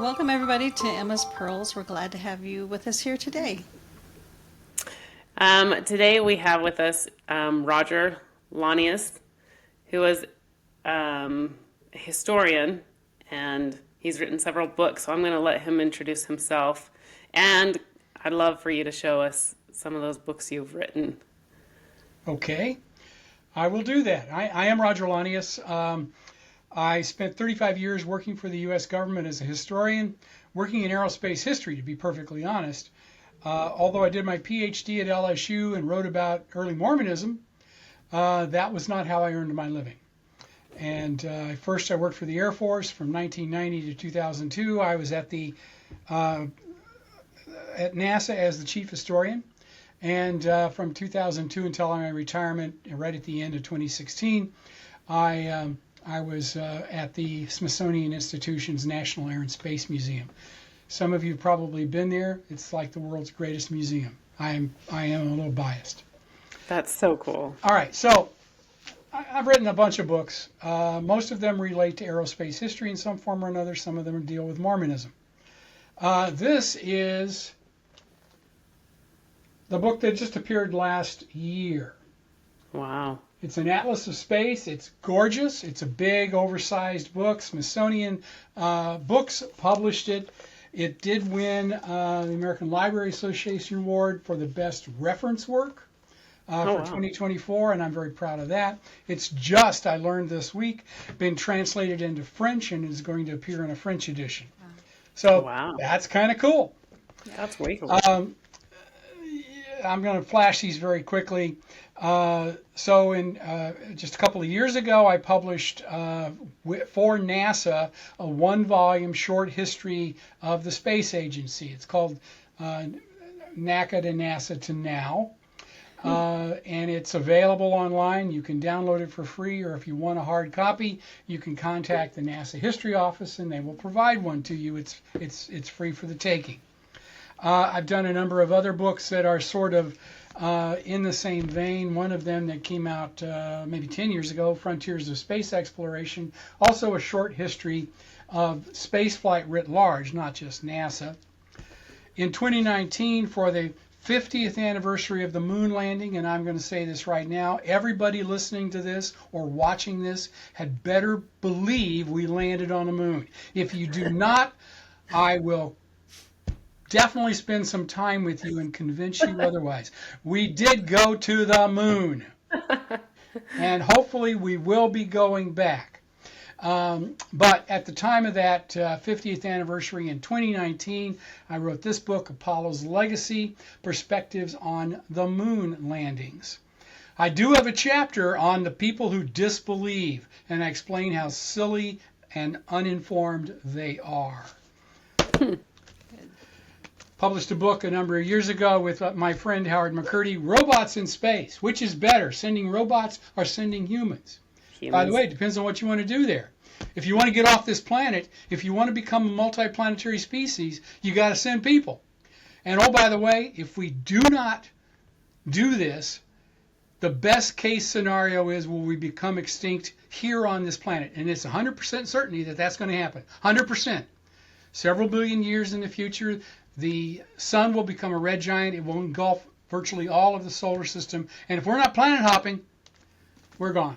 Welcome, everybody, to Emma's Pearls. We're glad to have you with us here today. Today we have with us Roger Launius, who is a historian, and he's written several books. So I'm going to let him introduce himself, and I'd love for you to show us some of those books you've written. Okay, I will do that. I am Roger Launius. I spent 35 years working for the U.S. government as a historian, working in aerospace history, to be perfectly honest. Although I did my PhD at LSU and wrote about early Mormonism, that was not how I earned my living. And first I worked for the Air Force from 1990 to 2002. I was at NASA as the chief historian. And from 2002 until my retirement, right at the end of 2016, I was at the Smithsonian Institution's National Air and Space Museum. Some of you have probably been there. It's like the world's greatest museum. I am a little biased. That's so cool. All right, so I've written a bunch of books. Most of them relate to aerospace history in some form or another. Some of them deal with Mormonism. This is the book that just appeared last year. Wow. It's an atlas of space. It's gorgeous. It's a big, oversized book. Smithsonian Books published it. It did win the American Library Association Award for the best reference work for 2024, and I'm very proud of that. It's just, I learned this week, been translated into French and is going to appear in a French edition. So that's kind of cool. That's way cool. I'm going to flash these very quickly. So in just a couple of years ago, I published for NASA a one-volume short history of the space agency. It's called NACA to NASA to Now. And it's available online. You can download it for free, or if you want a hard copy, you can contact the NASA History Office and they will provide one to you. It's free for the taking. I've done a number of other books that are sort of in the same vein. One of them that came out maybe 10 years ago, Frontiers of Space Exploration, also a short history of spaceflight writ large, not just NASA. In 2019, for the 50th anniversary of the moon landing, and I'm going to say this right now, everybody listening to this or watching this had better believe we landed on the moon. If you do not, I will definitely spend some time with you and convince you otherwise. We did go to the moon. And hopefully we will be going back. But at the time of that 50th anniversary in 2019, I wrote this book, Apollo's Legacy, Perspectives on the Moon Landings. I do have a chapter on the people who disbelieve, and I explain how silly and uninformed they are. Published a book a number of years ago with my friend Howard McCurdy, Robots in Space. Which is better, sending robots or sending humans? By the way, it depends on what you want to do there. If you want to get off this planet, if you want to become a multiplanetary species, you got to send people. And oh, by the way, if we do not do this, the best case scenario is will we become extinct here on this planet. And it's 100% certainty that that's going to happen. 100%. Several billion years in the future, the sun will become a red giant. It will engulf virtually all of the solar system. And if we're not planet hopping, we're gone.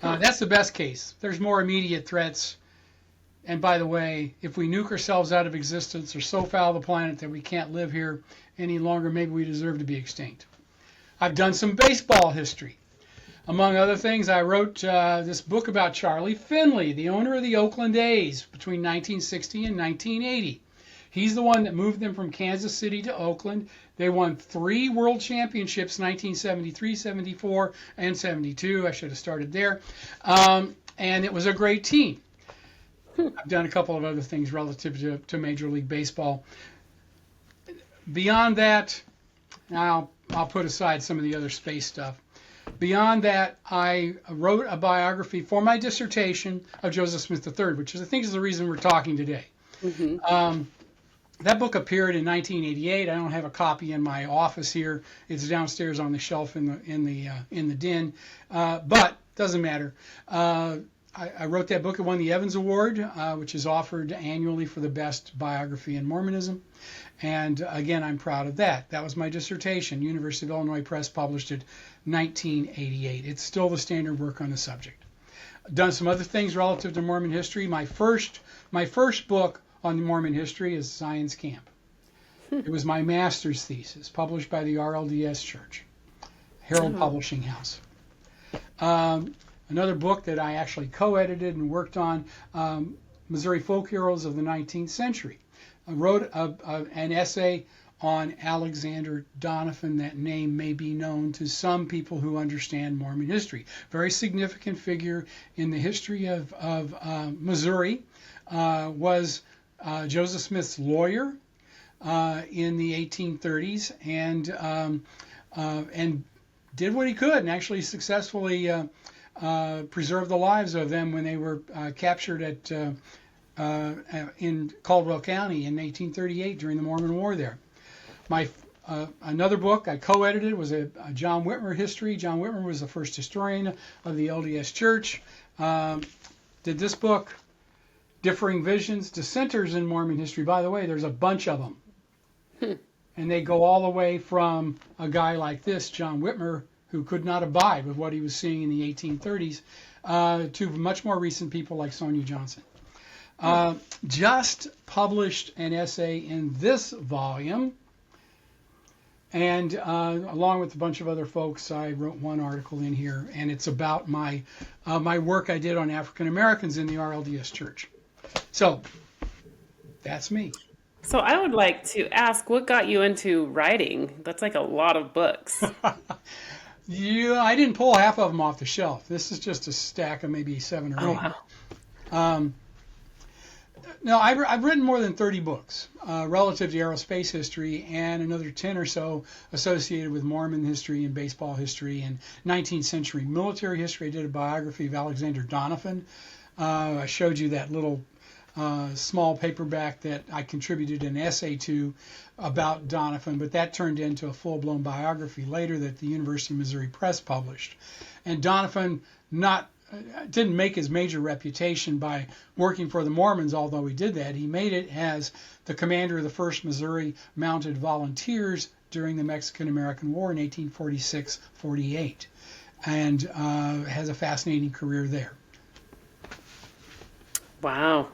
That's the best case. There's more immediate threats. And by the way, if we nuke ourselves out of existence or so foul the planet that we can't live here any longer, maybe we deserve to be extinct. I've done some baseball history. Among other things, I wrote this book about Charlie Finley, the owner of the Oakland A's between 1960 and 1980. He's the one that moved them from Kansas City to Oakland. They won 3 world championships, 1973, 74, and 72. I should have started there. And it was a great team. I've done a couple of other things relative to Major League Baseball. Beyond that, I'll put aside some of the other space stuff. Beyond that, I wrote a biography for my dissertation of Joseph Smith III, which I think is the reason we're talking today. Mm-hmm. That book appeared in 1988. I don't have a copy in my office here. It's downstairs on the shelf in the den, but doesn't matter. I wrote that book. It won the Evans Award, which is offered annually for the best biography in Mormonism. And again, I'm proud of that. That was my dissertation. University of Illinois Press published it 1988. It's still the standard work on the subject. Done some other things relative to Mormon history. My first book on Mormon history is Zion's Camp. It was my master's thesis, published by the RLDS Church, Herald Publishing House. Another book that I actually co-edited and worked on, Missouri Folk Heroes of the 19th Century. I wrote an essay on Alexander Donovan. That name may be known to some people who understand Mormon history. Very significant figure in the history of Missouri. Was Joseph Smith's lawyer in the 1830s, and did what he could, and actually successfully preserved the lives of them when they were captured in Caldwell County in 1838 during the Mormon War there. My another book I co-edited was a John Whitmer history. John Whitmer was the first historian of the LDS Church. Did this book, Differing Visions, Dissenters in Mormon History. By the way, there's a bunch of them. And they go all the way from a guy like this, John Whitmer, who could not abide with what he was seeing in the 1830s, to much more recent people like Sonia Johnson. Just published an essay in this volume, and along with a bunch of other folks, I wrote one article in here, and it's about my work I did on African Americans in the RLDS Church. So that's me. So I would like to ask, what got you into writing? That's like a lot of books. Yeah, I didn't pull half of them off the shelf. This is just a stack of maybe 7 or 8. Oh, wow. No, I've written more than 30 books relative to aerospace history, and another 10 or so associated with Mormon history and baseball history and 19th century military history. I did a biography of Alexander Donovan. I showed you that little small paperback that I contributed an essay to about Donovan, but that turned into a full-blown biography later that the University of Missouri Press published. And Donovan didn't make his major reputation by working for the Mormons, although he did that. He made it as the commander of the 1st Missouri Mounted Volunteers during the Mexican-American War in 1846-48, and has a fascinating career there. Wow.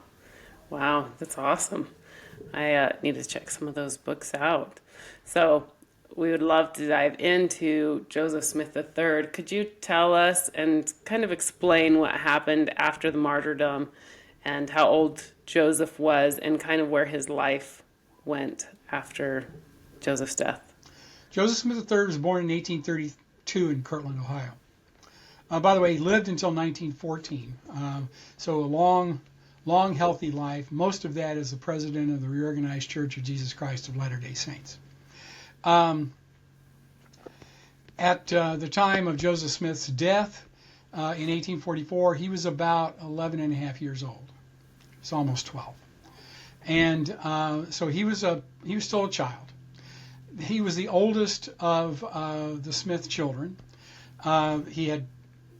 Wow, that's awesome. I need to check some of those books out. So we would love to dive into Joseph Smith III. Could you tell us and kind of explain what happened after the martyrdom and how old Joseph was and kind of where his life went after Joseph's death? Joseph Smith III was born in 1832 in Kirtland, Ohio. By the way, he lived until 1914, so a long, healthy life. Most of that as the president of the Reorganized Church of Jesus Christ of Latter-day Saints. At the time of Joseph Smith's death in 1844, he was about 11 and a half years old. It's almost 12. And so he was still a child. He was the oldest of the Smith children. He had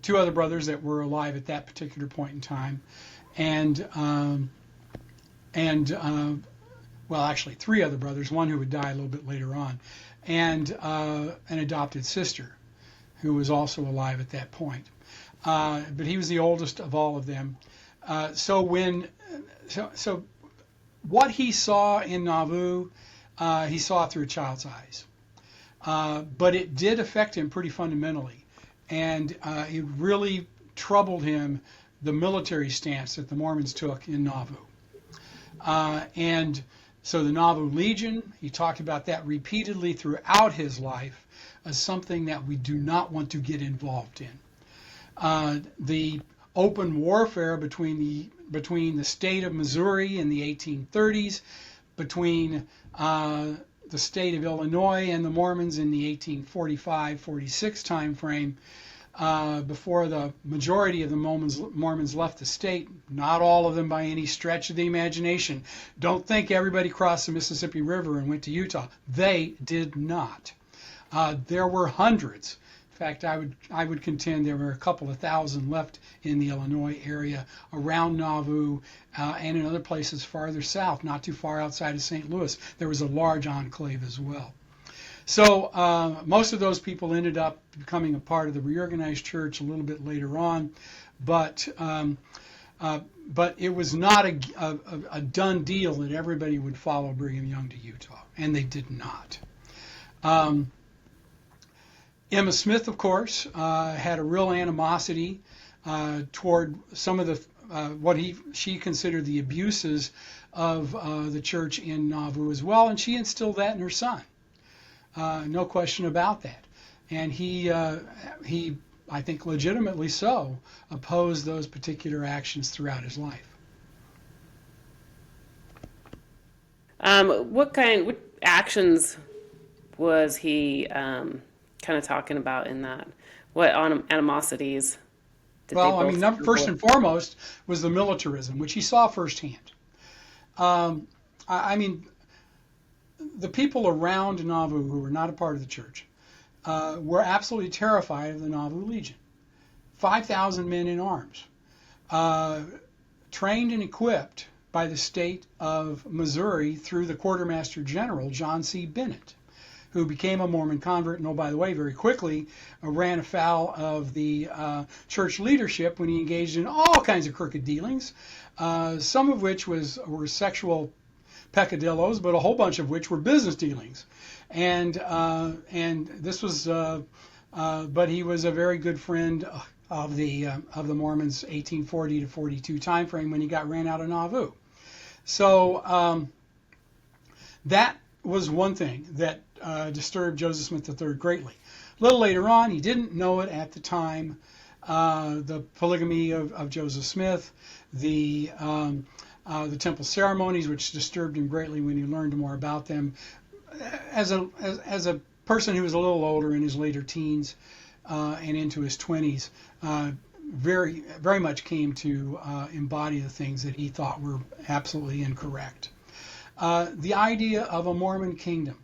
2 other brothers that were alive at that particular point in time. Well, actually 3 other brothers, one who would die a little bit later on, and an adopted sister who was also alive at that point. But he was the oldest of all of them. So what he saw in Nauvoo, he saw through a child's eyes. But it did affect him pretty fundamentally, and it really troubled him, the military stance that the Mormons took in Nauvoo. And so the Nauvoo Legion, he talked about that repeatedly throughout his life as something that we do not want to get involved in. The open warfare between the state of Missouri in the 1830s, between the state of Illinois and the Mormons in the 1845-46 time frame, before the majority of the Mormons left the state. Not all of them by any stretch of the imagination. Don't think everybody crossed the Mississippi River and went to Utah. They did not. There were hundreds, In fact, I would contend there were a couple of thousand left in the Illinois area around Nauvoo and in other places farther south, not too far outside of St. Louis. There was a large enclave as well. So most of those people ended up becoming a part of the reorganized church a little bit later on, but it was not a done deal that everybody would follow Brigham Young to Utah, and they did not. Emma Smith, of course, had a real animosity toward some of the she considered the abuses of the church in Nauvoo as well, and she instilled that in her son. No question about that. And he, I think legitimately so, opposed those particular actions throughout his life. What actions was he kind of talking about in that? What animosities did they both first and foremost was the militarism, which he saw firsthand. The people around Nauvoo who were not a part of the church were absolutely terrified of the Nauvoo Legion. 5,000 men in arms, trained and equipped by the state of Missouri through the Quartermaster General, John C. Bennett, who became a Mormon convert, and, oh, by the way, very quickly ran afoul of the church leadership when he engaged in all kinds of crooked dealings, some of which were sexual peccadillos, but a whole bunch of which were business dealings. And this was, but he was a very good friend of the Mormons' 1840 to 42 time frame when he got ran out of Nauvoo. So that was one thing that disturbed Joseph Smith III greatly. A little later on, he didn't know it at the time, the polygamy of Joseph Smith, the temple ceremonies, which disturbed him greatly when he learned more about them. As a person who was a little older, in his later teens and into his 20s, very, very much came to embody the things that he thought were absolutely incorrect. The idea of a Mormon kingdom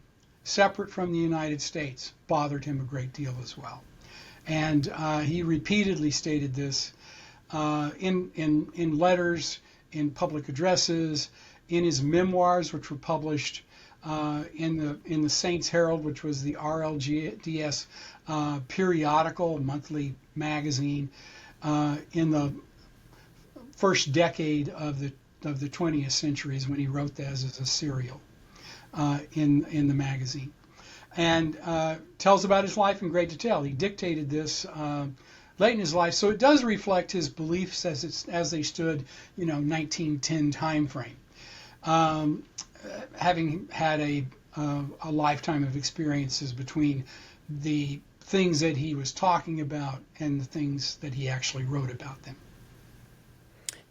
separate from the United States bothered him a great deal as well. And he repeatedly stated this in letters, in public addresses, in his memoirs, which were published in the Saints Herald, which was the RLDS periodical, monthly magazine, in the first decade of the 20th centuries, when he wrote that as a serial in the magazine, and tells about his life in great detail. He dictated this late in his life, so it does reflect his beliefs as they stood, 1910 time frame. Having had a lifetime of experiences between the things that he was talking about and the things that he actually wrote about them.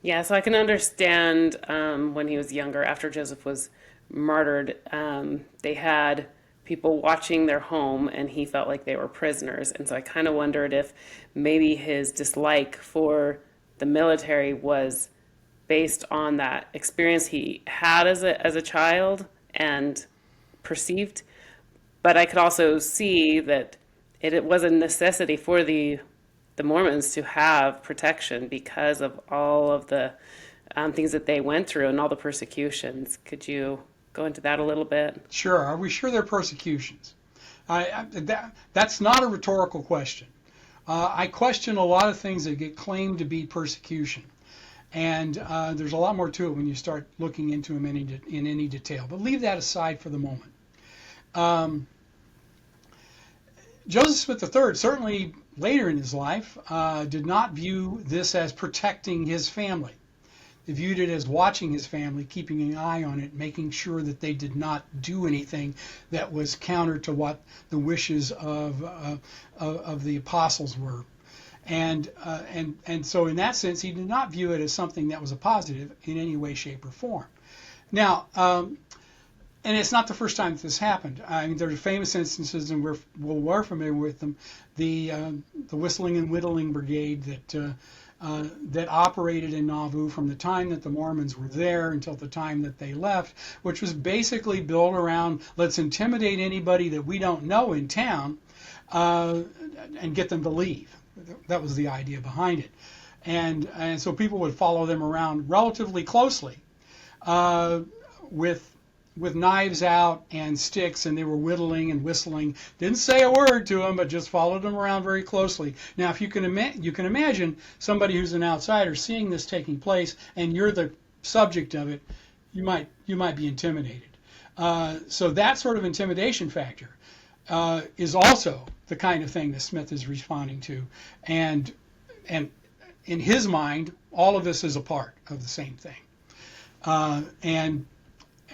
Yeah, so I can understand when he was younger, after Joseph was martyred, they had people watching their home, and he felt like they were prisoners. And so I kind of wondered if maybe his dislike for the military was based on that experience he had as a child and perceived. But I could also see that it was a necessity for the Mormons to have protection because of all of the things that they went through and all the persecutions. Could you go into that a little bit? Sure. Are we sure they're persecutions? That's not a rhetorical question. I question a lot of things that get claimed to be persecution. And there's a lot more to it when you start looking into them in any detail. But leave that aside for the moment. Joseph Smith III, certainly later in his life, did not view this as protecting his family. He viewed it as watching his family, keeping an eye on it, making sure that they did not do anything that was counter to what the wishes of the apostles were. And so in that sense, he did not view it as something that was a positive in any way, shape, or form. Now, and it's not the first time that this happened. I mean, there's famous instances, and we're familiar with them. The Whistling and Whittling Brigade that operated in Nauvoo from the time that the Mormons were there until the time that they left, which was basically built around, let's intimidate anybody that we don't know in town, uh, and get them to leave. That was the idea behind it. And so people would follow them around relatively closely with knives out and sticks, and they were whittling and whistling. Didn't say a word to them, but just followed them around very closely. Now, if you can imagine somebody who's an outsider seeing this taking place, and you're the subject of it, you might be intimidated. So that sort of intimidation factor is also the kind of thing that Smith is responding to, and in his mind, all of this is a part of the same thing, and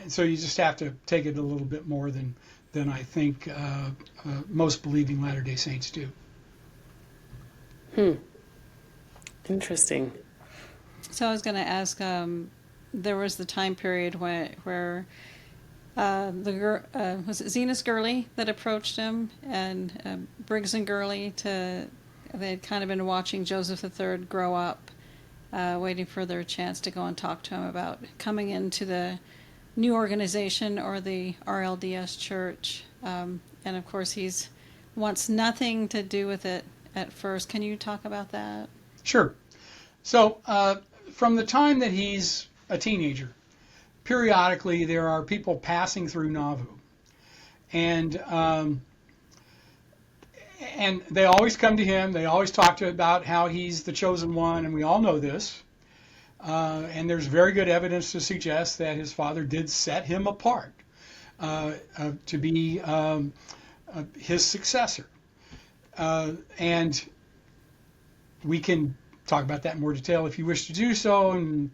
so you just have to take it a little bit more than I think most believing Latter-day Saints do. Interesting. So I was going to ask, there was the time period where was it Zenas Gurley that approached him, and Briggs and Gurley they had kind of been watching Joseph III grow up, waiting for their chance to go and talk to him about coming into the new organization or the RLDS church. And of course, he's wants nothing to do with it at first. Can you talk about that? Sure. So from the time that he's a teenager, periodically there are people passing through Nauvoo, and they always come to him. They always talk to him about how he's the chosen one, and we all know this. And there's very good evidence to suggest that his father did set him apart to be his successor. And we can talk about that in more detail if you wish to do so. And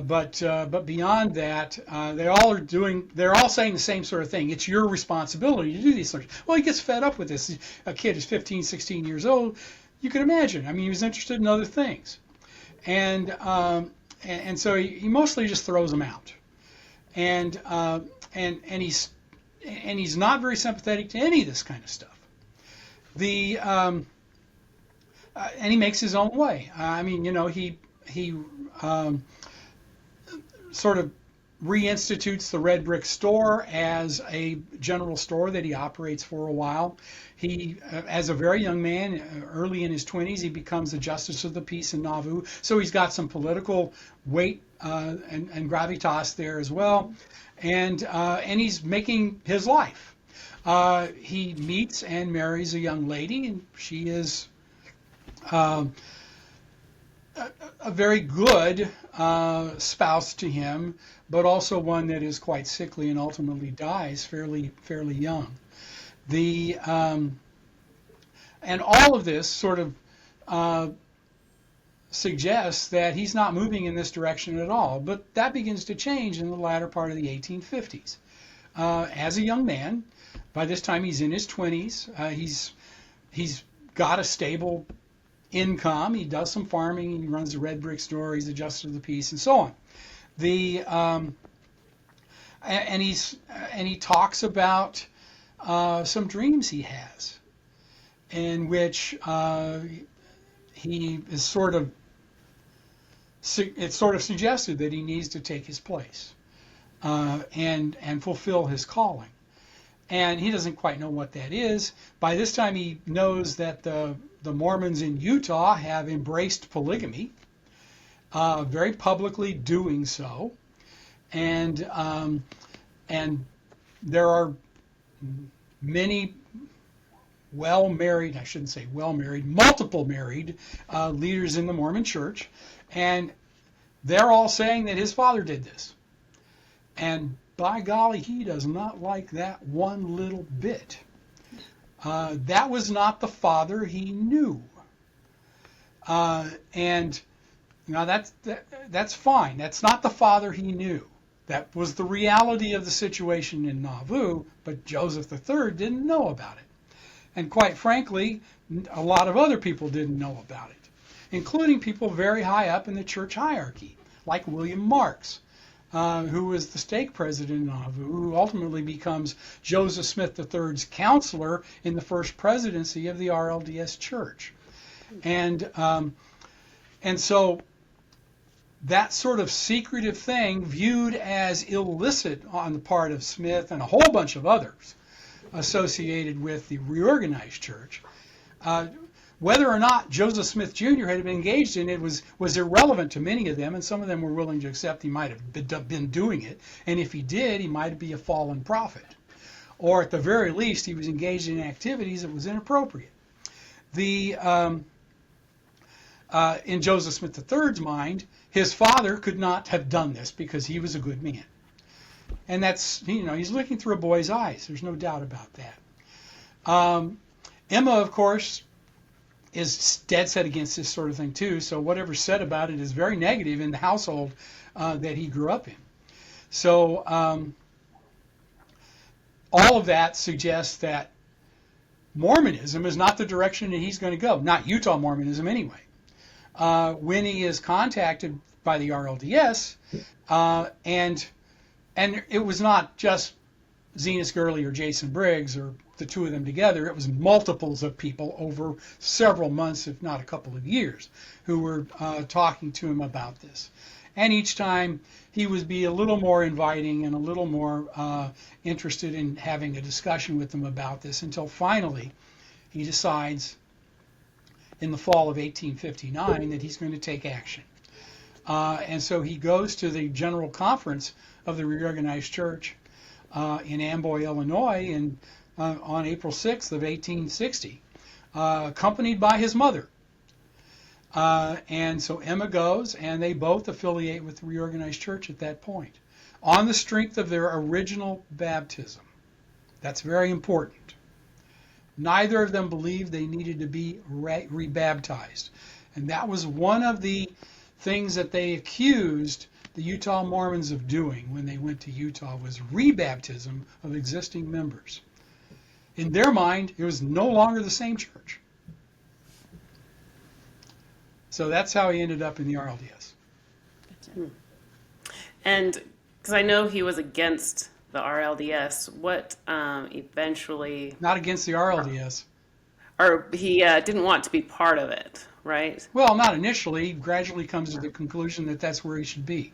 but beyond that, they're all saying the same sort of thing. It's your responsibility to do these things. Well, he gets fed up with this. A kid is 15, 16 years old. You can imagine. I mean, he was interested in other things. And so he mostly just throws them out, and he's not very sympathetic to any of this kind of stuff. And he makes his own way. I mean, he sort of reinstitutes the Red Brick Store as a general store that he operates for a while. He, as a very young man, early in his 20s, he becomes the Justice of the Peace in Nauvoo. So he's got some political weight and gravitas there as well. And he's making his life. He meets and marries a young lady, and she is a very good spouse to him, but also one that is quite sickly and ultimately dies fairly young. And all of this sort of suggests that he's not moving in this direction at all. But that begins to change in the latter part of the 1850s. As a young man, by this time he's in his 20s. He's got a stable income. He does some farming. He runs the Red Brick Store. He's the Justice of the Peace, and so on. And he talks about some dreams he has, in which he is it's sort of suggested that he needs to take his place and fulfill his calling. And he doesn't quite know what that is. By this time, he knows that the Mormons in Utah have embraced polygamy, very publicly doing so, and there are many multiple married leaders in the Mormon Church, and they're all saying that his father did this. And by golly, he does not like that one little bit. That was not the father he knew. And now that's fine. That's not the father he knew. That was the reality of the situation in Nauvoo, but Joseph III didn't know about it. And quite frankly, a lot of other people didn't know about it, including people very high up in the church hierarchy, like William Marks, who was the stake president in Nauvoo, who ultimately becomes Joseph Smith III's counselor in the first presidency of the RLDS Church. And so that sort of secretive thing, viewed as illicit on the part of Smith and a whole bunch of others, associated with the reorganized church. Whether or not Joseph Smith Jr. had been engaged in it was irrelevant to many of them, and some of them were willing to accept he might have been doing it. And if he did, he might be a fallen prophet. Or at the very least, he was engaged in activities that was inappropriate. In Joseph Smith III's mind, his father could not have done this because he was a good man. And that's, he's looking through a boy's eyes. There's no doubt about that. Emma, of course, is dead set against this sort of thing too. So whatever's said about it is very negative in the household that he grew up in. So all of that suggests that Mormonism is not the direction that he's going to go. Not Utah Mormonism anyway. When he is contacted by the RLDS, and it was not just Zenas Gurley or Jason Briggs or the two of them together, it was multiples of people over several months, if not a couple of years, who were talking to him about this. And each time he would be a little more inviting and a little more interested in having a discussion with them about this, until finally he decides in the fall of 1859 that he's going to take action. And so he goes to the General Conference of the Reorganized Church in Amboy, Illinois, on April 6th of 1860, accompanied by his mother. And so Emma goes, and they both affiliate with the Reorganized Church at that point, on the strength of their original baptism. That's very important. Neither of them believed they needed to be rebaptized. And that was one of the things that they accused the Utah Mormons of doing when they went to Utah, was rebaptism of existing members. In their mind, it was no longer the same church. So that's how he ended up in the RLDS. And because I know he was against the RLDS, what eventually... Not against the RLDS. Or he didn't want to be part of it, right? Well, not initially. He gradually comes to the conclusion that that's where he should be.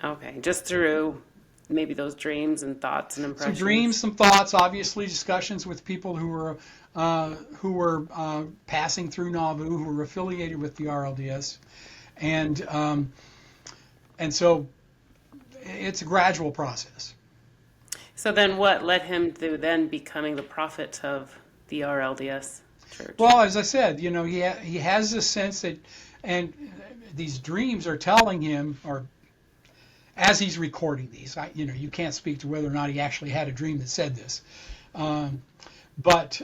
Okay, just through maybe those dreams and thoughts and impressions. Some dreams, some thoughts, obviously discussions with people who were passing through Nauvoo, who were affiliated with the RLDS, and so it's a gradual process. So then, what led him to then becoming the prophet of the RLDS church? Well, as I said, he has this sense that, and these dreams are telling him, or as he's recording these, you can't speak to whether or not he actually had a dream that said this. But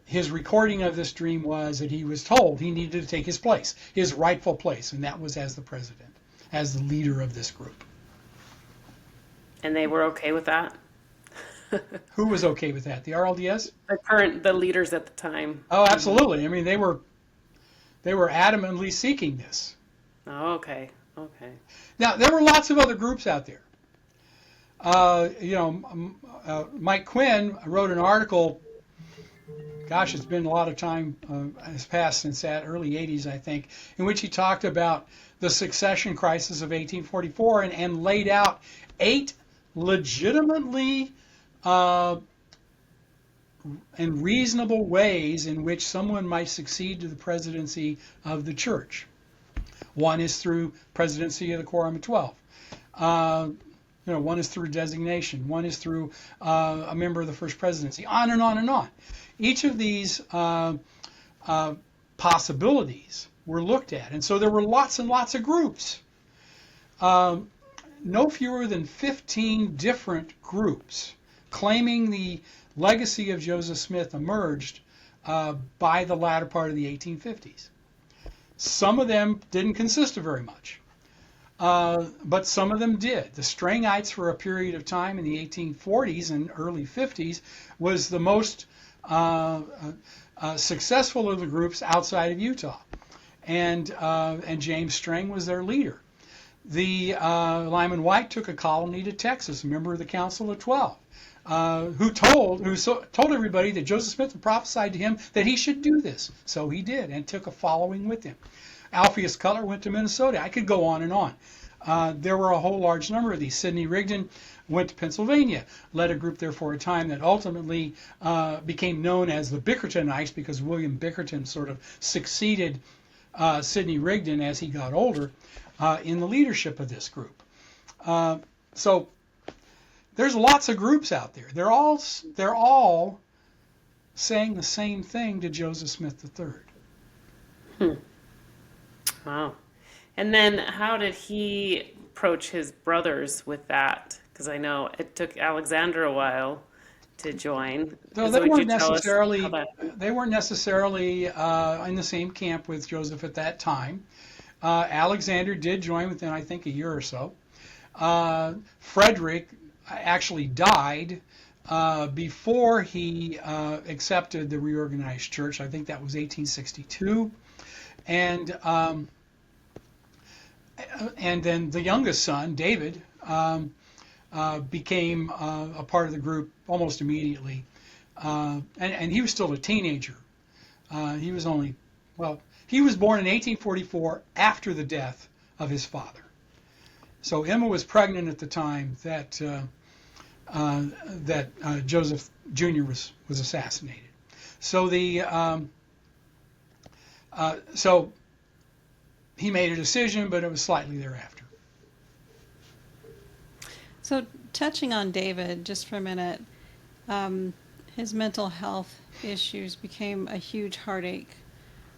his recording of this dream was that he was told he needed to take his place, his rightful place, and that was as the president, as the leader of this group. And they were okay with that? Who was okay with that? The RLDS? The leaders at the time. Oh, absolutely. I mean, they were adamantly seeking this. Oh, okay. Okay. Now, there were lots of other groups out there. Mike Quinn wrote an article, gosh, it's been a lot of time has passed since that, early 80s, I think, in which he talked about the succession crisis of 1844 and laid out 8 legitimately and reasonable ways in which someone might succeed to the presidency of the church. One is through presidency of the Quorum of 12. One is through designation. One is through a member of the First Presidency. On and on and on. Each of these possibilities were looked at. And so there were lots and lots of groups. No fewer than 15 different groups claiming the legacy of Joseph Smith emerged by the latter part of the 1850s. Some of them didn't consist of very much, but some of them did. The Strangites, for a period of time in the 1840s and early 50s, was the most successful of the groups outside of Utah, and James Strang was their leader. The Lyman White took a colony to Texas, a member of the Council of 12. Who told everybody that Joseph Smith had prophesied to him that he should do this. So he did, and took a following with him. Alpheus Cutler went to Minnesota. I could go on and on. there were a whole large number of these. Sidney Rigdon went to Pennsylvania, led a group there for a time that ultimately became known as the Bickertonites, because William Bickerton sort of succeeded Sidney Rigdon as he got older in the leadership of this group. So there's lots of groups out there. They're all saying the same thing to Joseph Smith III. Wow. And then how did he approach his brothers with that? Because I know it took Alexander a while to join. So So they would you weren't tell us necessarily how that? in the same camp with Joseph at that time. Alexander did join within, I think, a year or so. Frederick actually died before he accepted the reorganized church. I think that was 1862. And then the youngest son, David, became a part of the group almost immediately. And he was still a teenager. He was only, well, he was born in 1844 after the death of his father. So Emma was pregnant at the time that Joseph Jr. was assassinated. So so he made a decision, but it was slightly thereafter. So, touching on David just for a minute, his mental health issues became a huge heartache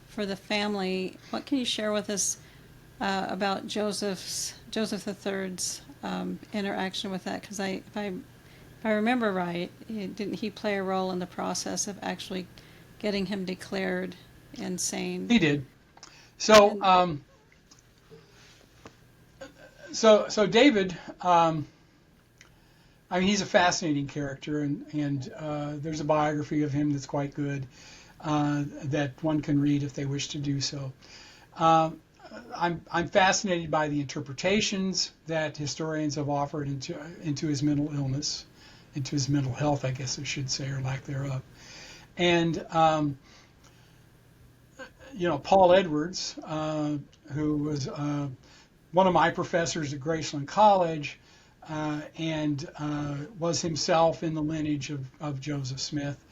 for the family. What can you share with us about Joseph III's interaction with that? Because if I remember right, didn't he play a role in the process of actually getting him declared insane? He did. So, so David, I mean, he's a fascinating character, and there's a biography of him that's quite good that one can read if they wish to do so. I'm fascinated by the interpretations that historians have offered into his mental illness, into his mental health, I guess I should say, or lack thereof. And Paul Edwards, who was one of my professors at Graceland College, and was himself in the lineage of Joseph Smith,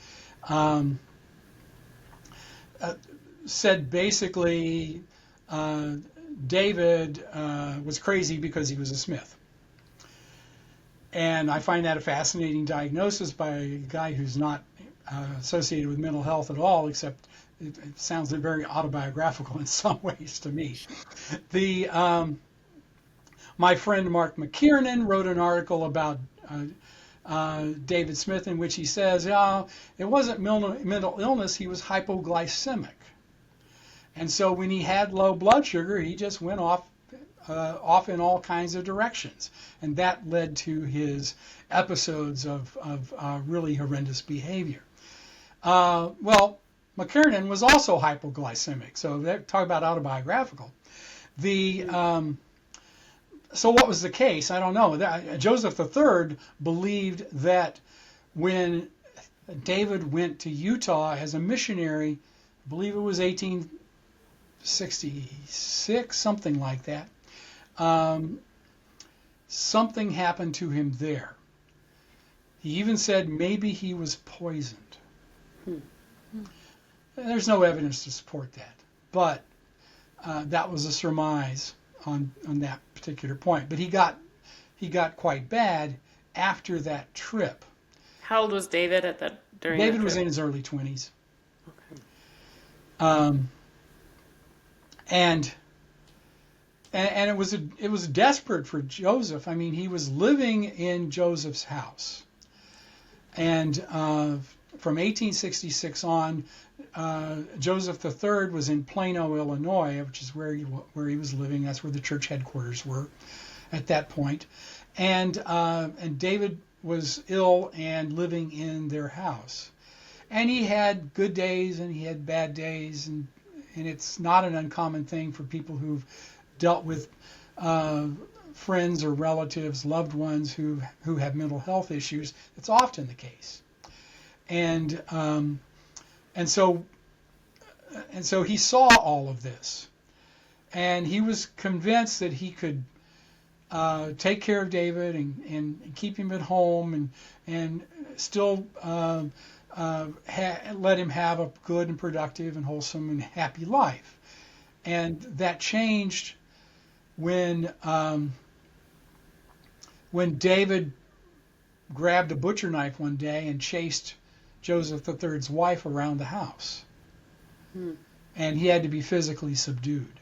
said basically David was crazy because he was a Smith. And I find that a fascinating diagnosis by a guy who's not associated with mental health at all, except it sounds very autobiographical in some ways to me. My friend Mark McKiernan wrote an article about David Smith in which he says, it wasn't mental illness, he was hypoglycemic. And so when he had low blood sugar, he just went off in all kinds of directions. And that led to his episodes of really horrendous behavior. Well, McKiernan was also hypoglycemic, so talk about autobiographical. So what was the case? I don't know. Joseph III believed that when David went to Utah as a missionary, I believe it was 1866, something like that, something happened to him there. He even said maybe he was poisoned. There's no evidence to support that, but that was a surmise on that particular point. But he got quite bad after that trip. How old was David at that during David that was trip? in his early 20s. Okay. And it was desperate for Joseph. I mean, he was living in Joseph's house, and from 1866 on, Joseph III was in Plano, Illinois, which is where he was living. That's where the church headquarters were at that point. And David was ill and living in their house. And he had good days and he had bad days, and it's not an uncommon thing for people who've dealt with friends or relatives, loved ones who have mental health issues. It's often the case. And so he saw all of this, and he was convinced that he could take care of David and keep him at home and still let him have a good and productive and wholesome and happy life. And that changed when David grabbed a butcher knife one day and chased Joseph III's wife around the house. And he had to be physically subdued.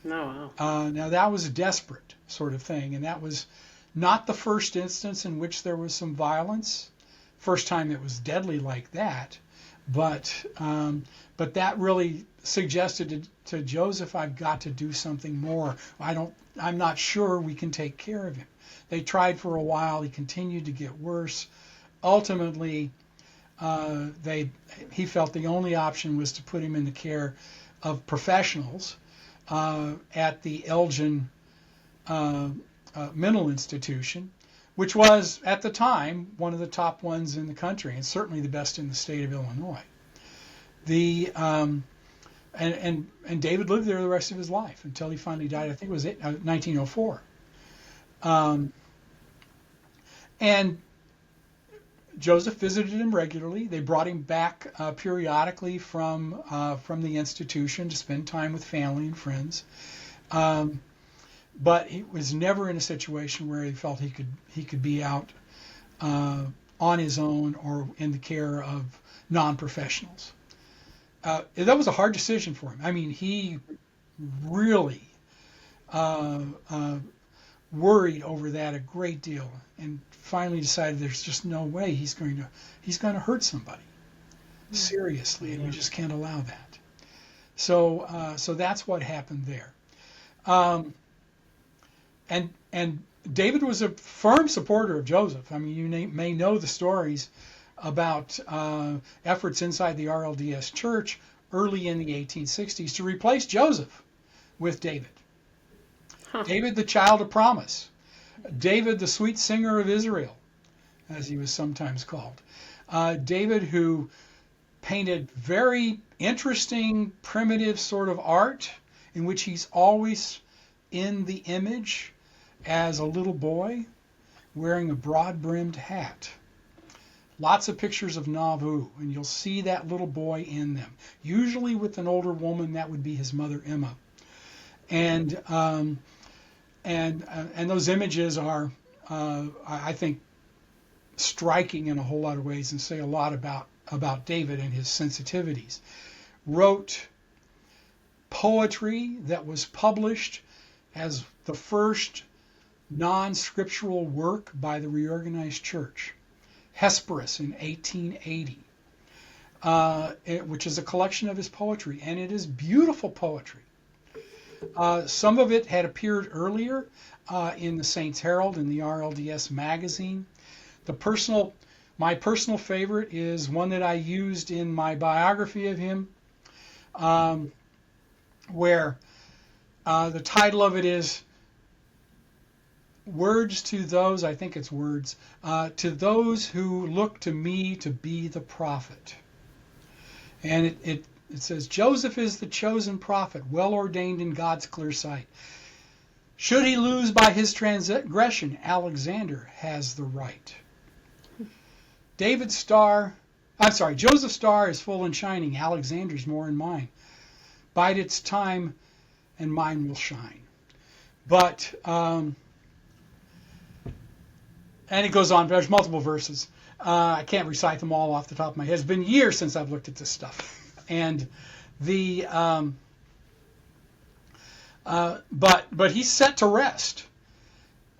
Oh, wow. Now that was a desperate sort of thing, and that was not the first instance in which there was some violence. First time it was deadly like that, but that really suggested to Joseph, I've got to do something more. I'm not sure we can take care of him. They tried for a while. He continued to get worse. Ultimately, he felt the only option was to put him in the care of professionals at the Elgin mental institution, which was at the time one of the top ones in the country and certainly the best in the state of Illinois. And David lived there the rest of his life until he finally died. I think it was 1904. And Joseph visited him regularly. They brought him back periodically from the institution to spend time with family and friends. But he was never in a situation where he felt he could be out on his own or in the care of non-professionals. That was a hard decision for him. I mean, he really worried over that a great deal, and finally decided there's just no way he's going to hurt somebody seriously, and we just can't allow that. So that's what happened there. And David was a firm supporter of Joseph. I mean, you may know the stories about efforts inside the RLDS Church early in the 1860s to replace Joseph with David. David, the child of promise. David, the sweet singer of Israel, as he was sometimes called. David, who painted very interesting, primitive sort of art in which he's always in the image as a little boy wearing a broad-brimmed hat. Lots of pictures of Nauvoo, and you'll see that little boy in them. Usually with an older woman, that would be his mother Emma. And those images are, I think, striking in a whole lot of ways and say a lot about David and his sensitivities. Wrote poetry that was published as the first non-scriptural work by the reorganized church, Hesperus in 1880, which is a collection of his poetry, and it is beautiful poetry. Some of it had appeared earlier in the Saints Herald and the RLDS magazine. My personal favorite is one that I used in my biography of him, where the title of it is Words to Those, I think it's Words, to Those Who Look to Me to Be the Prophet. And it says, Joseph is the chosen prophet, well ordained in God's clear sight. Should he lose by his transgression, Alexander has the right. Joseph's star is full and shining, Alexander's more in mine. Bide its time, and mine will shine. But, and it goes on, there's multiple verses. I can't recite them all off the top of my head. It's been years since I've looked at this stuff. And but he's set to rest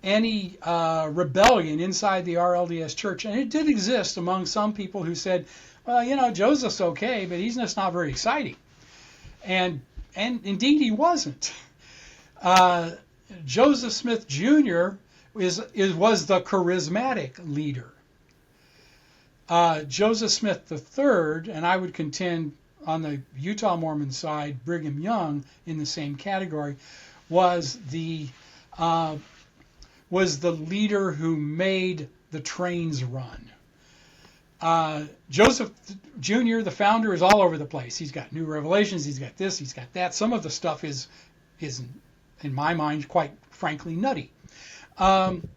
any rebellion inside the RLDS church, and it did exist among some people who said, well, Joseph's okay, but he's just not very exciting, and indeed he wasn't. Joseph Smith Jr. was the charismatic leader. Joseph Smith III, and I would contend on the Utah Mormon side, Brigham Young in the same category, was the leader who made the trains run. Joseph Jr., the founder, is all over the place. He's got new revelations, he's got this, he's got that. Some of the stuff is in my mind, quite frankly, nutty. And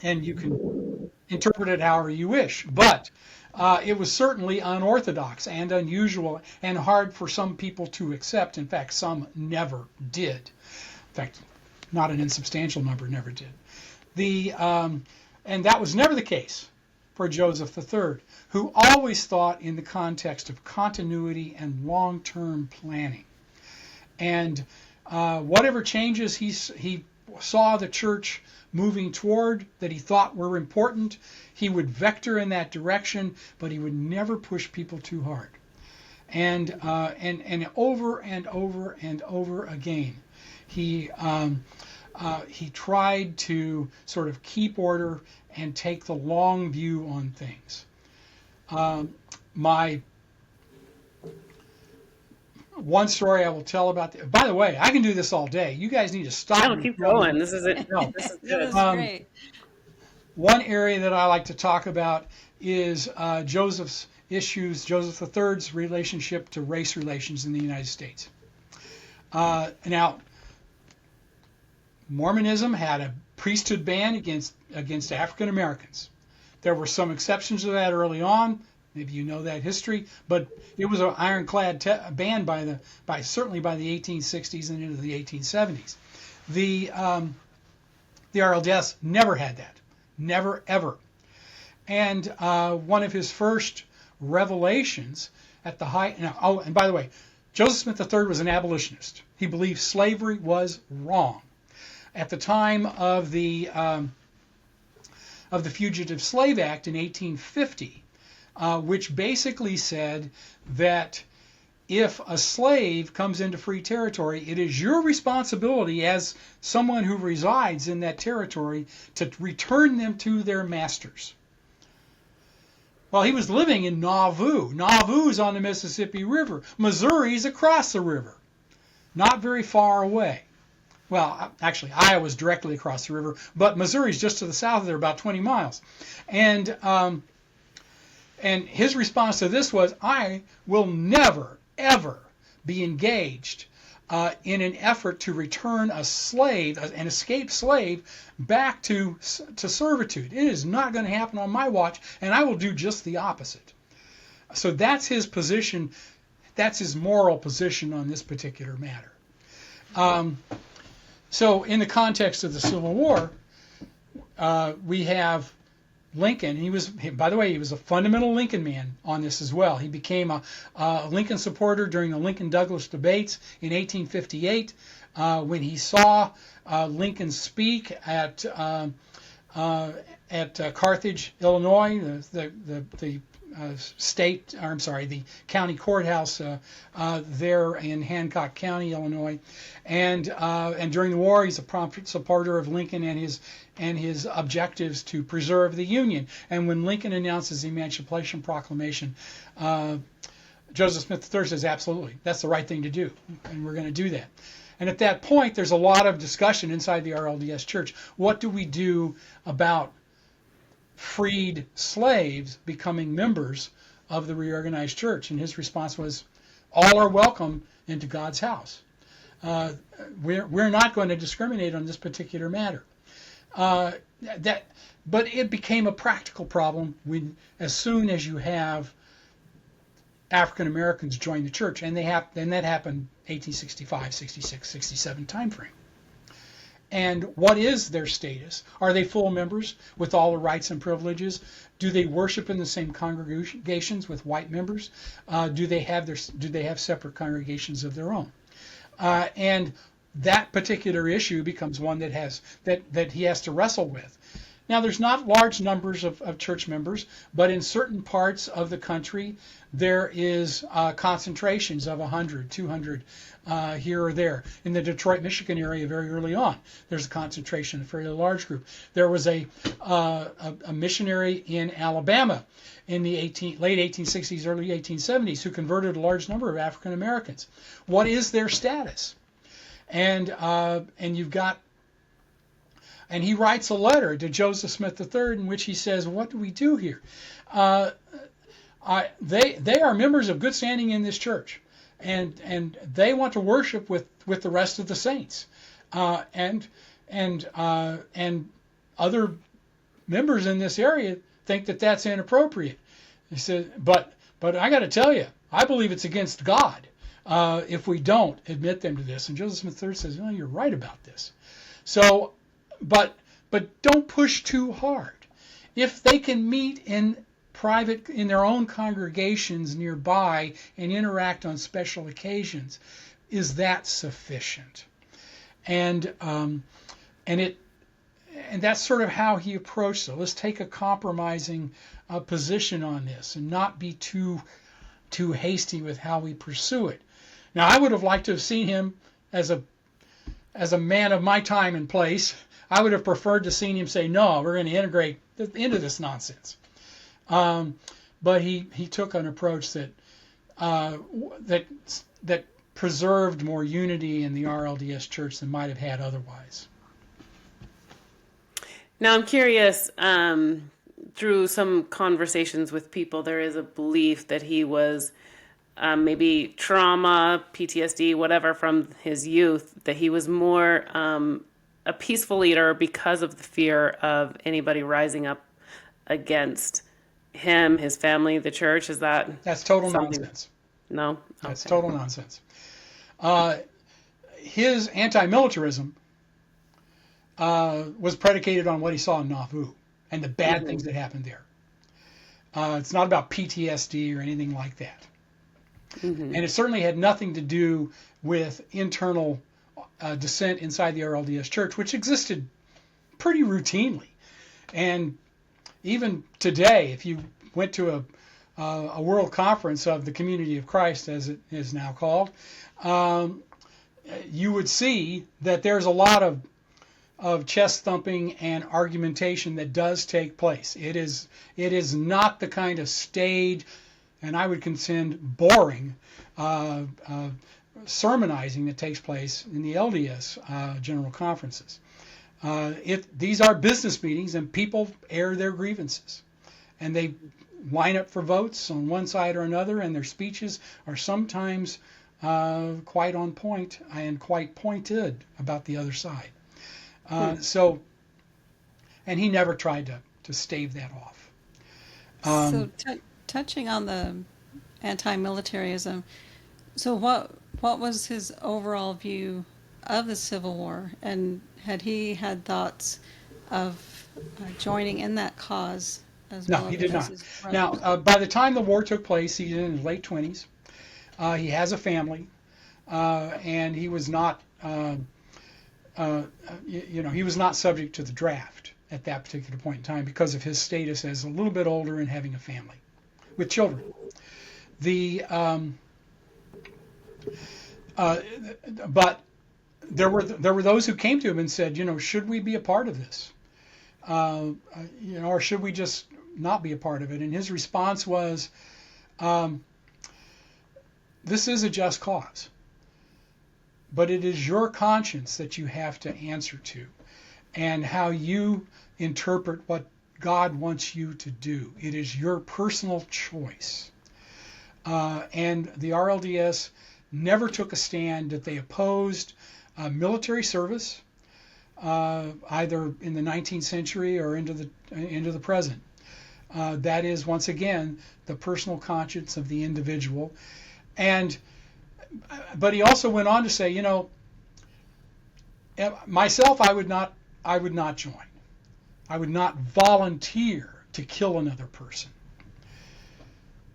you can interpret it however you wish. But it was certainly unorthodox and unusual and hard for some people to accept. In fact, some never did. In fact, not an insubstantial number never did. And that was never the case for Joseph III, who always thought in the context of continuity and long-term planning. And whatever changes he saw the church moving toward that he thought were important, he would vector in that direction, but he would never push people too hard. And over and over and over again, he tried to sort of keep order and take the long view on things. My one story I will tell about. By the way, I can do this all day. You guys need to stop. I'll keep going. This is it. No. This is It good. was great. One area that I like to talk about is Joseph III's relationship to race relations in the United States. Now, Mormonism had a priesthood ban against African Americans. There were some exceptions to that early on. Maybe you know that history, but it was an ironclad ban certainly by the 1860s and into the 1870s. The RLDS never had that, never ever. And one of his first revelations at the height. And by the way, Joseph Smith III was an abolitionist. He believed slavery was wrong. At the time of the Fugitive Slave Act in 1850. Which basically said that if a slave comes into free territory, it is your responsibility as someone who resides in that territory to return them to their masters. Well, he was living in Nauvoo. Nauvoo's on the Mississippi River. Missouri's across the river, not very far away. Well, actually, Iowa's directly across the river, but Missouri's just to the south of there, about 20 miles. And his response to this was, I will never, ever be engaged in an effort to return a slave, an escaped slave, back to servitude. It is not going to happen on my watch, and I will do just the opposite. So that's his position. That's his moral position on this particular matter. So in the context of the Civil War, we have Lincoln. By the way, he was a fundamental Lincoln man on this as well. He became a Lincoln supporter during the Lincoln-Douglas debates in 1858 when he saw Lincoln speak at Carthage, Illinois, the county courthouse there in Hancock County, Illinois, and during the war, he's a prompt supporter of Lincoln and his objectives to preserve the Union. And when Lincoln announces the Emancipation Proclamation, Joseph Smith III says, absolutely, that's the right thing to do, and we're going to do that. And at that point, there's a lot of discussion inside the RLDS Church. What do we do about freed slaves becoming members of the reorganized church? And his response was, all are welcome into God's house. We're not going to discriminate on this particular matter. But it became a practical problem as soon as you have African Americans join the church, and that happened 1865, 66, 67 timeframe. And what is their status? Are they full members with all the rights and privileges? Do they worship in the same congregations with white members? Do they have separate congregations of their own? And that particular issue becomes one that he has to wrestle with. Now, there's not large numbers of church members, but in certain parts of the country, there is concentrations of 100, 200 here or there. In the Detroit, Michigan area very early on, there's a concentration, a fairly large group. There was a missionary in Alabama in the late 1860s, early 1870s who converted a large number of African Americans. What is their status? And you've got, and he writes a letter to Joseph Smith III in which he says, what do we do here? They are members of good standing in this church, and they want to worship with the rest of the saints. And and other members in this area think that that's inappropriate. He said, but I got to tell you, I believe it's against God if we don't admit them to this. And Joseph Smith III says, well, you're right about this. So, but don't push too hard. If they can meet in private, in their own congregations nearby and interact on special occasions, is that sufficient? And that's sort of how he approached it. Let's take a compromising position on this and not be too hasty with how we pursue it. Now, I would have liked to have seen him as a man of my time and place. I would have preferred to seen him say, no, we're going to integrate into this nonsense. But he took an approach that preserved more unity in the RLDS Church than might have had otherwise. Now, I'm curious, through some conversations with people, there is a belief that he was maybe trauma, PTSD, whatever, from his youth, that he was more a peaceful leader because of the fear of anybody rising up against him, his family, the church. That's total nonsense. No? Okay. That's total nonsense. His anti-militarism was predicated on what he saw in Nauvoo and the bad things that happened there. It's not about PTSD or anything like that. And it certainly had nothing to do with internal dissent inside the RLDS Church, which existed pretty routinely. And even today, if you went to a world conference of the Community of Christ, as it is now called, you would see that there's a lot of chest thumping and argumentation that does take place. It is not the kind of staid, and I would contend boring, sermonizing that takes place in the LDS general conferences. These are business meetings, and people air their grievances, and they line up for votes on one side or another, and their speeches are sometimes quite on point and quite pointed about the other side. So, and he never tried to stave that off. Touching on the anti-militarism, so what was his overall view of the Civil War, and had he had thoughts of joining in that cause as well? No, he did not. Now, by the time the war took place, he's in his late 20s. He has a family, and he was not, he was not subject to the draft at that particular point in time because of his status as a little bit older and having a family with children. But there were those who came to him and said, should we be a part of this? Or should we just not be a part of it? And his response was, this is a just cause, but it is your conscience that you have to answer to, and how you interpret what God wants you to do. It is your personal choice. And the RLDS never took a stand that they opposed military service, either in the 19th century or into the present. That is, once again, the personal conscience of the individual. But he also went on to say, myself, I would not join. I would not volunteer to kill another person.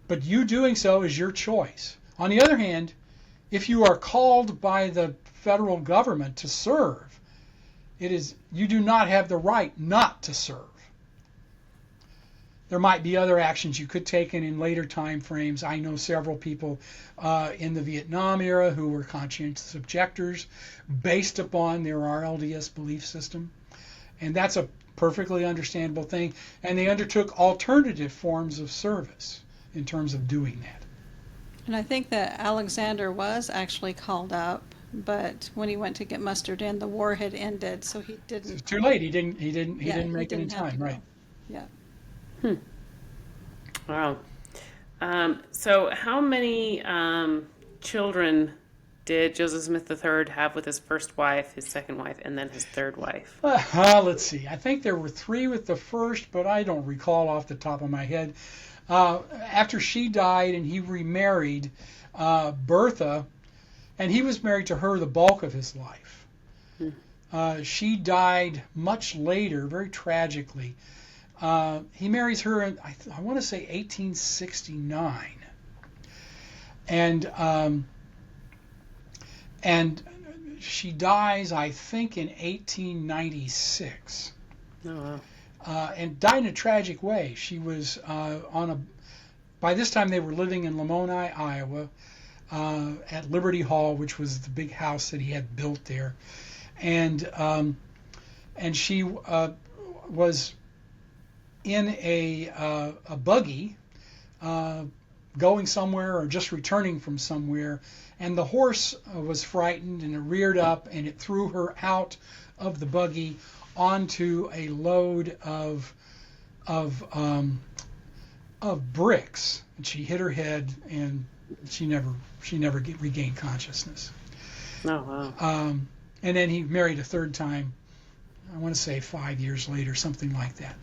But you doing so is your choice. On the other hand, if you are called by the federal government to serve, you do not have the right not to serve. There might be other actions you could take in later time frames. I know several people in the Vietnam era who were conscientious objectors based upon their RLDS belief system. And that's a perfectly understandable thing. And they undertook alternative forms of service in terms of doing that. And I think that Alexander was actually called up, but when he went to get mustered in, the war had ended, so he didn't. It was too late. He didn't make it in time, right? Yeah. Wow. So how many children did Joseph Smith III have with his first wife, his second wife, and then his third wife? Let's see. I think there were 3 with the first, but I don't recall off the top of my head. After she died and he remarried Bertha, and he was married to her the bulk of his life. She died much later, very tragically. He marries her in, I want to say 1869. And she dies, I think, in 1896. Oh, wow. And died in a tragic way. She was by this time they were living in Lamoni, Iowa, at Liberty Hall, which was the big house that he had built there. And she was in a buggy going somewhere or just returning from somewhere, and the horse was frightened and it reared up and it threw her out of the buggy onto a load of bricks, and she hit her head and she never regained consciousness. Oh, wow. And then he married a third time, I want to say 5 years later, something like that.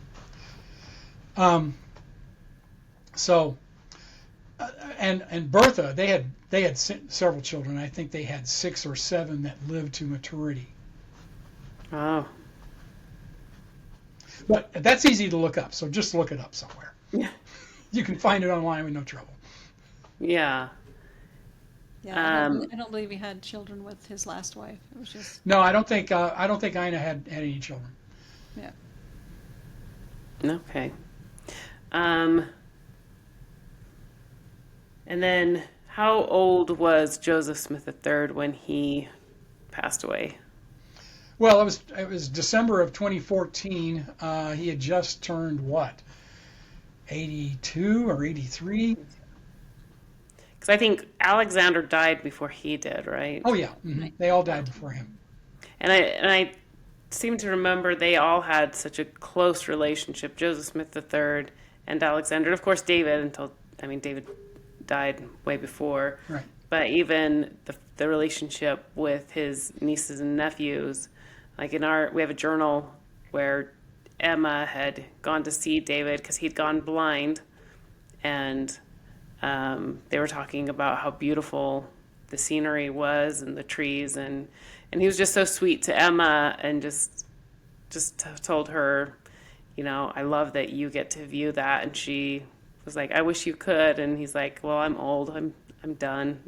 And Bertha, they had several children. I think they had 6 or 7 that lived to maturity. Oh. But that's easy to look up, so just look it up somewhere. Yeah. You can find it online with no trouble. Yeah. Yeah, I don't believe he had children with his last wife. It was just No, I don't think Ina had any children. yeah. Okay. And then how old was Joseph Smith III when he passed away? Well, it was December of 2014. He had just turned what, 82 or 83? Because I think Alexander died before he did, right? Oh yeah, they all died before him. And I seem to remember they all had such a close relationship, Joseph Smith III and Alexander. And of course, David, David died way before. Right. But even the relationship with his nieces and nephews, like we have a journal where Emma had gone to see David because he'd gone blind, and they were talking about how beautiful the scenery was and the trees, and he was just so sweet to Emma and just told her, I love that you get to view that. And she was like, I wish you could. And he's like, well, I'm old. I'm done.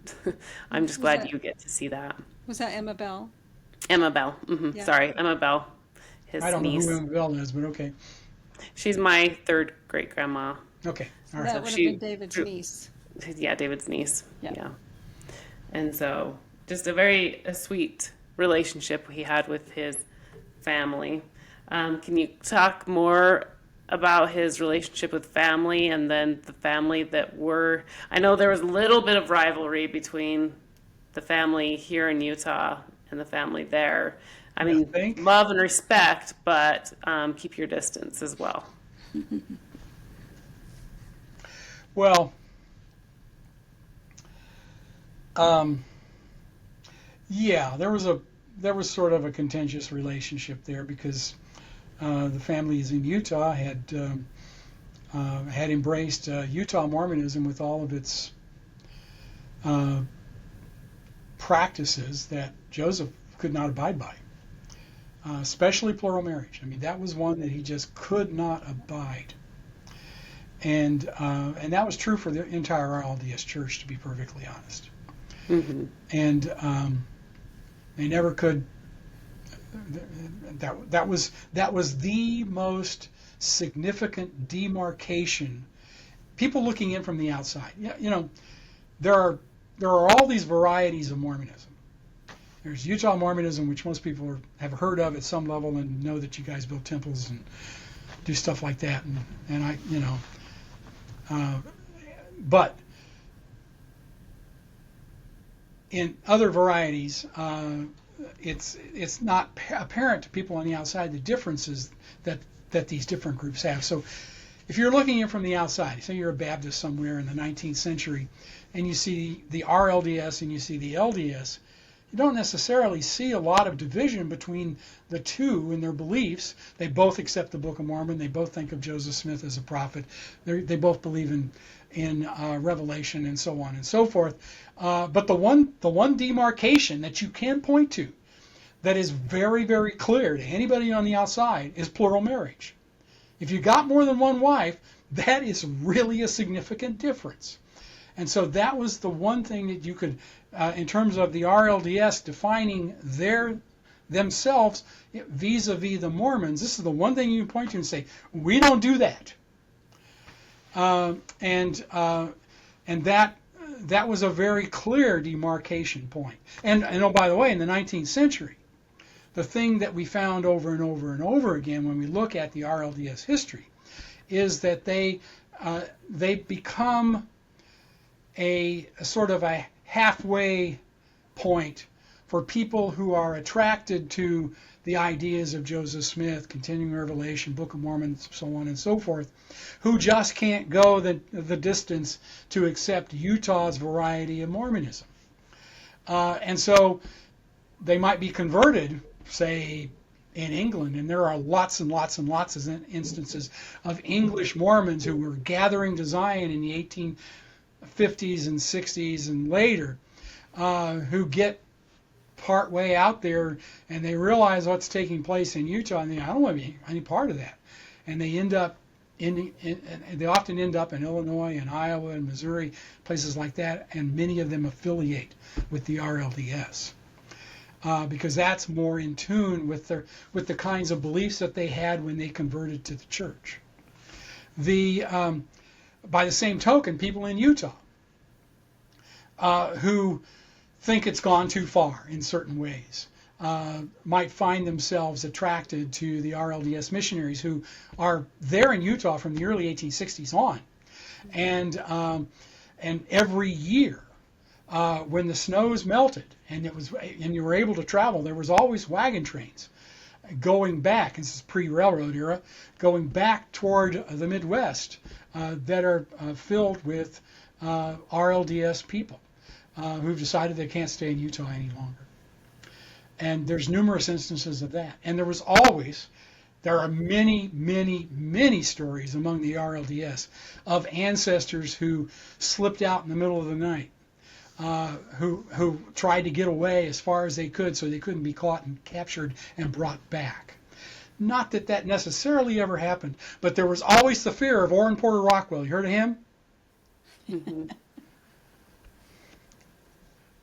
I'm just glad you get to see that. Was that Emma Bell? Emma Bell. Mm-hmm. Yeah. Sorry, Emma Bell. His I don't niece. know who Emma Bell is, but okay. She's my third great grandma. Okay. All right. That would have been David's niece. Yeah, David's niece. Yeah. Yeah. And so just a sweet relationship he had with his family. Can you talk more about his relationship with family and then the family I know there was a little bit of rivalry between the family here in Utah and the family there. I mean, love and respect, but keep your distance as well. Well, yeah, there was sort of a contentious relationship there because the families in Utah had embraced Utah Mormonism with all of its practices that Joseph could not abide by, especially plural marriage. I mean, that was one that he just could not abide. And that was true for the entire RLDS church, to be perfectly honest. Mm-hmm. And they never could. That was the most significant demarcation. People looking in from the outside. There are all these varieties of Mormonism. There's Utah Mormonism, which most people have heard of at some level and know that you guys build temples and do stuff like that. And I, but in other varieties, it's not apparent to people on the outside the differences that these different groups have. So if you're looking in from the outside, say you're a Baptist somewhere in the 19th century, and you see the RLDS and you see the LDS, you don't necessarily see a lot of division between the two in their beliefs. They both accept the Book of Mormon. They both think of Joseph Smith as a prophet. They both believe in Revelation and so on and so forth. But the one demarcation that you can point to that is very, very clear to anybody on the outside is plural marriage. If you got more than one wife, that is really a significant difference. And so that was the one thing that you could, in terms of the RLDS defining themselves vis-a-vis the Mormons, this is the one thing you can point to and say, we don't do that. And that was a very clear demarcation point. And oh, by the way, in the 19th century, the thing that we found over and over and over again when we look at the RLDS history is that they become a sort of a halfway point for people who are attracted to the ideas of Joseph Smith, continuing Revelation, Book of Mormon, so on and so forth, who just can't go the distance to accept Utah's variety of Mormonism. And so they might be converted, say, in England, and there are lots and lots and lots of instances of English Mormons who were gathering to Zion in the 1850s and 60s and later, who get part way out there and they realize what's taking place in Utah, and I don't want to be any part of that. And they end up they often end up in Illinois and Iowa and Missouri, places like that, and many of them affiliate with the RLDS. Because that's more in tune with the kinds of beliefs that they had when they converted to the church. By the same token, people in Utah who think it's gone too far in certain ways might find themselves attracted to the RLDS missionaries who are there in Utah from the early 1860s on, and every year. When the snows melted and you were able to travel, there was always wagon trains going back. This is pre-railroad era, going back toward the Midwest that are filled with RLDS people who've decided they can't stay in Utah any longer. And there's numerous instances of that. And there are many, many, many stories among the RLDS of ancestors who slipped out in the middle of the night. Who tried to get away as far as they could so they couldn't be caught and captured and brought back. Not that that necessarily ever happened, but there was always the fear of Orrin Porter Rockwell. You heard of him? Mm-hmm.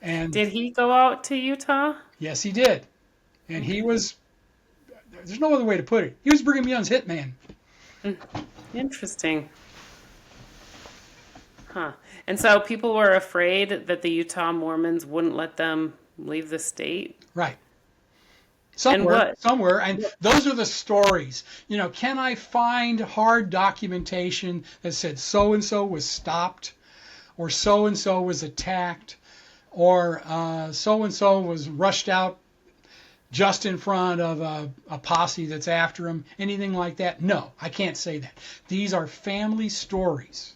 And did he go out to Utah? Yes, he did. And he was, there's no other way to put it, he was Brigham Young's hitman. Interesting. Huh. And so people were afraid that the Utah Mormons wouldn't let them leave the state? Right. Somewhere. And those are the stories. Can I find hard documentation that said so-and-so was stopped, or so-and-so was attacked, or so-and-so was rushed out just in front of a posse that's after him? Anything like that? No, I can't say that. These are family stories.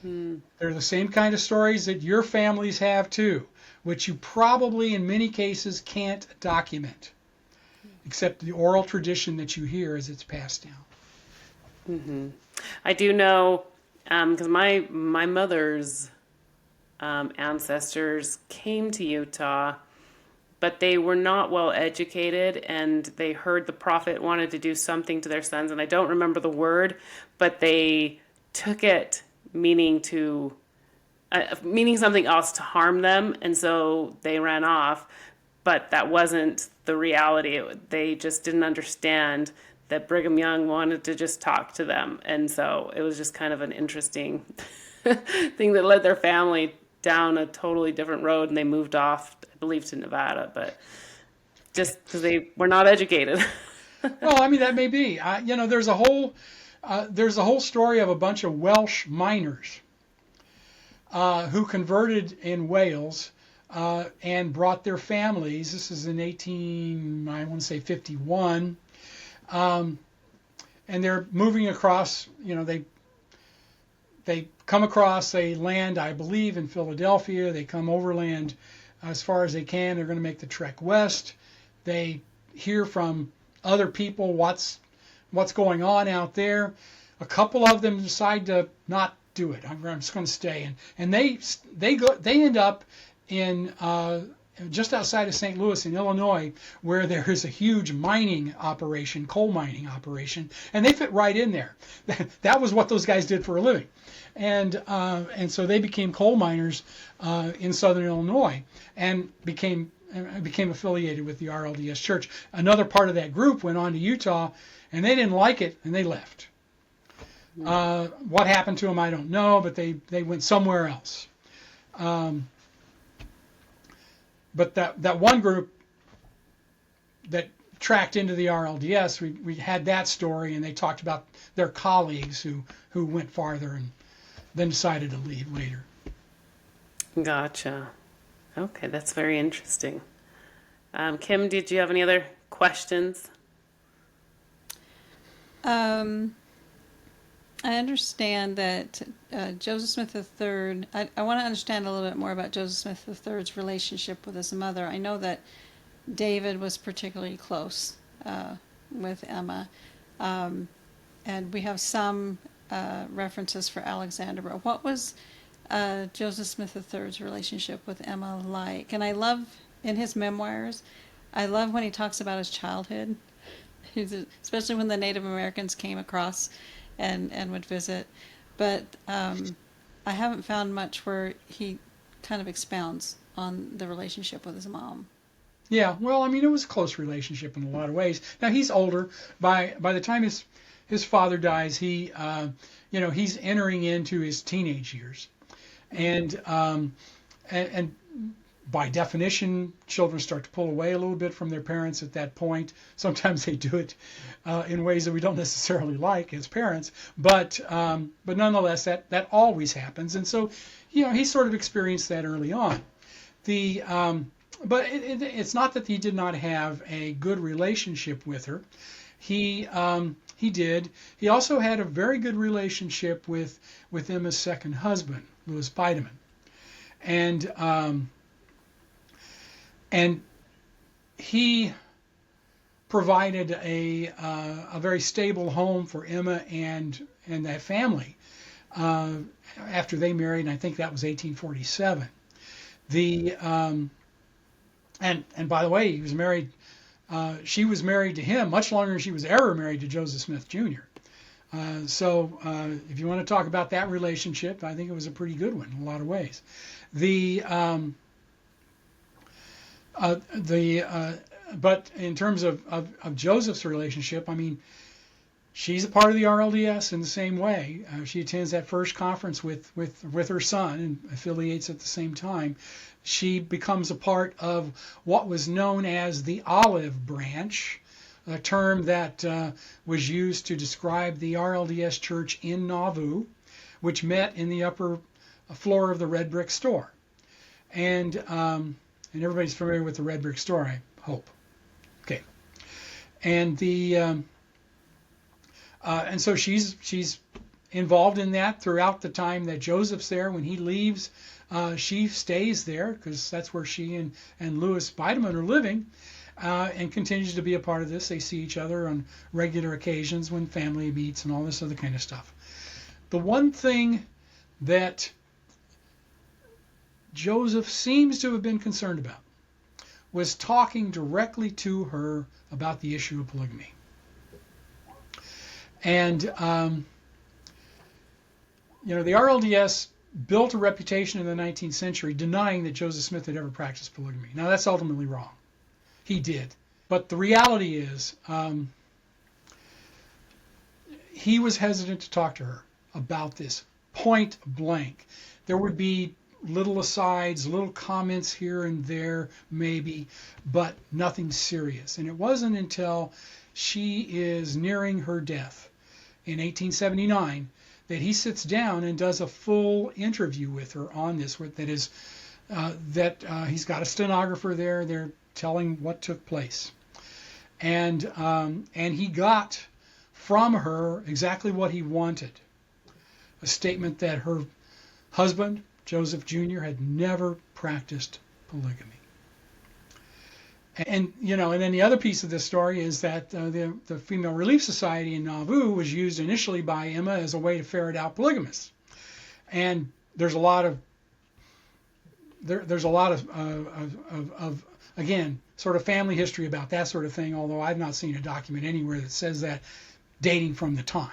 They're the same kind of stories that your families have too, which you probably in many cases can't document, except the oral tradition that you hear as it's passed down. Mm-hmm. I do know, because my mother's ancestors came to Utah, but they were not well educated, and they heard the prophet wanted to do something to their sons, and I don't remember the word, but they took it meaning something else, to harm them, and so they ran off. But that wasn't the reality. They just didn't understand that Brigham Young wanted to just talk to them, and so it was just kind of an interesting thing that led their family down a totally different road, and they moved off, I believe, to Nevada, but just because they were not educated. Well, I mean, that may be. There's a whole story of a bunch of Welsh miners who converted in Wales and brought their families. This is in 51. And they're moving across, they come across. They land, I believe, in Philadelphia. They come overland as far as they can. They're going to make the trek west. They hear from other people what's going on out there. A couple of them decide to not do it. I'm just going to stay, and they end up in just outside of St. Louis in Illinois, where there is a huge coal mining operation, and they fit right in there. That was what those guys did for a living, and so they became coal miners in southern Illinois and became affiliated with the RLDS Church. Another part of that group went on to Utah, and they didn't like it, and they left. What happened to them, I don't know, but they went somewhere else. But that one group that tracked into the RLDS, we had that story, and they talked about their colleagues who went farther and then decided to leave later. Gotcha. Okay, that's very interesting. Kim, did you have any other questions? I understand that Joseph Smith III, I want to understand a little bit more about Joseph Smith III's relationship with his mother. I know that David was particularly close with Emma, and we have some references for Alexander. But what was Joseph Smith III's relationship with Emma like? And I love, in his memoirs, I love when he talks about his childhood, especially when the Native Americans came across and would visit. But I haven't found much where he kind of expounds on the relationship with his mom. Yeah, well, I mean, it was a close relationship in a lot of ways. Now, he's older. By the time his father dies, he's entering into his teenage years, and by definition, children start to pull away a little bit from their parents at that point. Sometimes they do it in ways that we don't necessarily like as parents, but nonetheless, that always happens. And so, he sort of experienced that early on. But it's not that he did not have a good relationship with her. He did. He also had a very good relationship with Emma's second husband, Lauius Bideman, and he provided a very stable home for Emma and that family after they married, and I think that was 1847. And by the way, he was married. She was married to him much longer than she was ever married to Joseph Smith Jr. So if you want to talk about that relationship, I think it was a pretty good one in a lot of ways. But in terms of Joseph's relationship, I mean, she's a part of the RLDS in the same way. She attends that first conference with her son and affiliates at the same time. She becomes a part of what was known as the Olive Branch, a term that was used to describe the RLDS church in Nauvoo, which met in the upper floor of the Red Brick Store. And everybody's familiar with the Red Brick Store, I hope. Okay. And and so she's involved in that throughout the time that Joseph's there. When he leaves, she stays there because that's where she and Lauius Bideman are living, and continues to be a part of this. They see each other on regular occasions when family meets and all this other kind of stuff. The one thing that Joseph seems to have been concerned about was talking directly to her about the issue of polygamy. And, the RLDS built a reputation in the 19th century denying that Joseph Smith had ever practiced polygamy. Now, that's ultimately wrong. He did. But the reality is, he was hesitant to talk to her about this point blank. There would be little asides, little comments here and there, maybe, but nothing serious. And it wasn't until she is nearing her death in 1879 that he sits down and does a full interview with her on this. He's got a stenographer there. They're telling what took place, and he got from her exactly what he wanted: a statement that husband, Joseph Jr., had never practiced polygamy. And and then the other piece of this story is that the Female Relief Society in Nauvoo was used initially by Emma as a way to ferret out polygamists. And there's a lot of again, sort of family history about that sort of thing, although I've not seen a document anywhere that says that, dating from the time.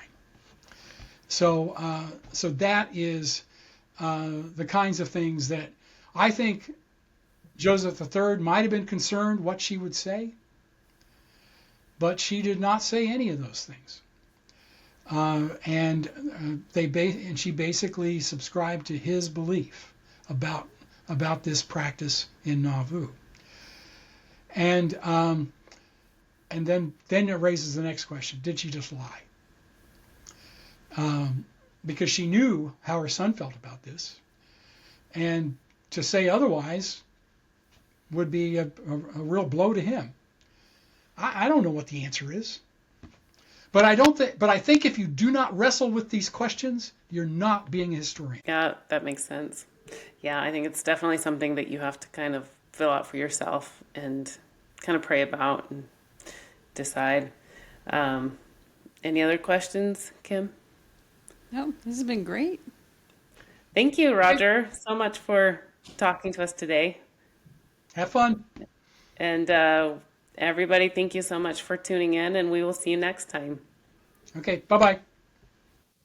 So that is the kinds of things that I think Joseph III might have been concerned what she would say, but she did not say any of those things. And she basically subscribed to his belief about this practice in Nauvoo. And then it raises the next question: did she just lie? Because she knew how her son felt about this, and to say otherwise would be a real blow to him. I don't know what the answer is, but I think if you do not wrestle with these questions, you're not being a historian. Yeah, that makes sense. Yeah, I think it's definitely something that you have to kind of fill out for yourself and kind of pray about and decide. Any other questions, Kim? No, this has been great. Thank you, Roger, so much for talking to us today. Have fun. And everybody, thank you so much for tuning in, and we will see you next time. Okay, bye-bye.